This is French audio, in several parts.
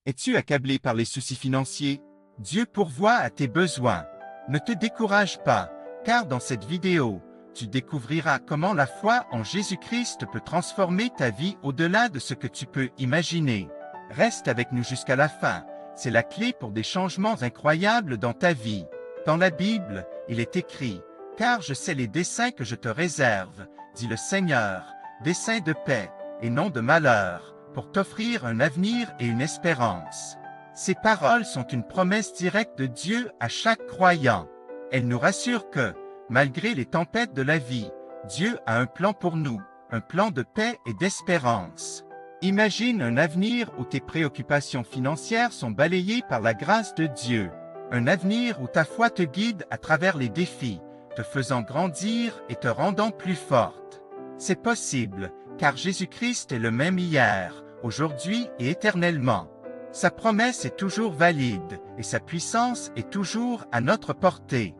Es-tu accablé par les soucis financiers? Dieu pourvoit à tes besoins. Ne te décourage pas, car dans cette vidéo, tu découvriras comment la foi en Jésus-Christ peut transformer ta vie au-delà de ce que tu peux imaginer. Reste avec nous jusqu'à la fin, c'est la clé pour des changements incroyables dans ta vie. Dans la Bible, il est écrit « Car je sais les desseins que je te réserve, dit le Seigneur, desseins de paix et non de malheur, pour t'offrir un avenir et une espérance. » Ces paroles sont une promesse directe de Dieu à chaque croyant. Elles nous rassurent que, malgré les tempêtes de la vie, Dieu a un plan pour nous, un plan de paix et d'espérance. Imagine un avenir où tes préoccupations financières sont balayées par la grâce de Dieu. Un avenir où ta foi te guide à travers les défis, te faisant grandir et te rendant plus forte. C'est possible, car Jésus-Christ est le même hier, aujourd'hui et éternellement. Sa promesse est toujours valide, et sa puissance est toujours à notre portée.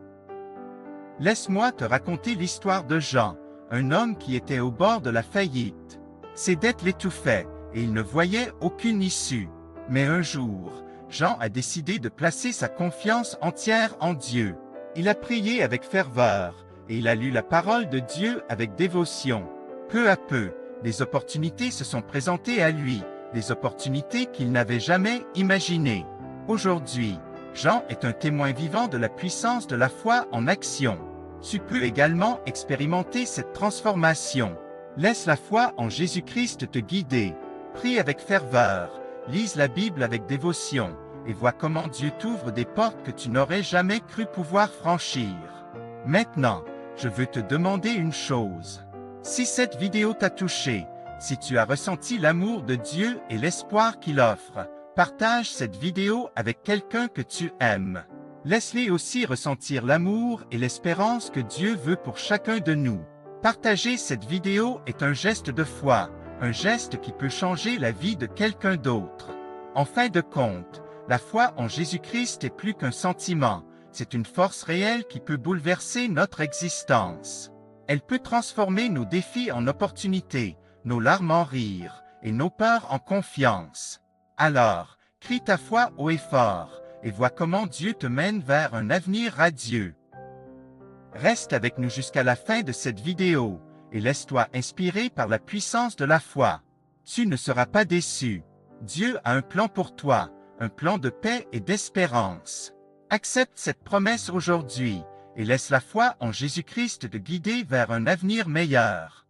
Laisse-moi te raconter l'histoire de Jean, un homme qui était au bord de la faillite. Ses dettes l'étouffaient, et il ne voyait aucune issue. Mais un jour, Jean a décidé de placer sa confiance entière en Dieu. Il a prié avec ferveur, et il a lu la parole de Dieu avec dévotion. Peu à peu, des opportunités se sont présentées à lui, des opportunités qu'il n'avait jamais imaginées. Aujourd'hui, Jean est un témoin vivant de la puissance de la foi en action. Tu peux également expérimenter cette transformation. Laisse la foi en Jésus-Christ te guider. Prie avec ferveur, lise la Bible avec dévotion, et vois comment Dieu t'ouvre des portes que tu n'aurais jamais cru pouvoir franchir. Maintenant, je veux te demander une chose. Si cette vidéo t'a touché, si tu as ressenti l'amour de Dieu et l'espoir qu'il offre, partage cette vidéo avec quelqu'un que tu aimes. Laisse-les aussi ressentir l'amour et l'espérance que Dieu veut pour chacun de nous. Partager cette vidéo est un geste de foi, un geste qui peut changer la vie de quelqu'un d'autre. En fin de compte, la foi en Jésus-Christ est plus qu'un sentiment, c'est une force réelle qui peut bouleverser notre existence. Elle peut transformer nos défis en opportunités, nos larmes en rire, et nos peurs en confiance. Alors, crie ta foi haut et fort, et vois comment Dieu te mène vers un avenir radieux. Reste avec nous jusqu'à la fin de cette vidéo, et laisse-toi inspirer par la puissance de la foi. Tu ne seras pas déçu. Dieu a un plan pour toi, un plan de paix et d'espérance. Accepte cette promesse aujourd'hui, et laisse la foi en Jésus-Christ te guider vers un avenir meilleur.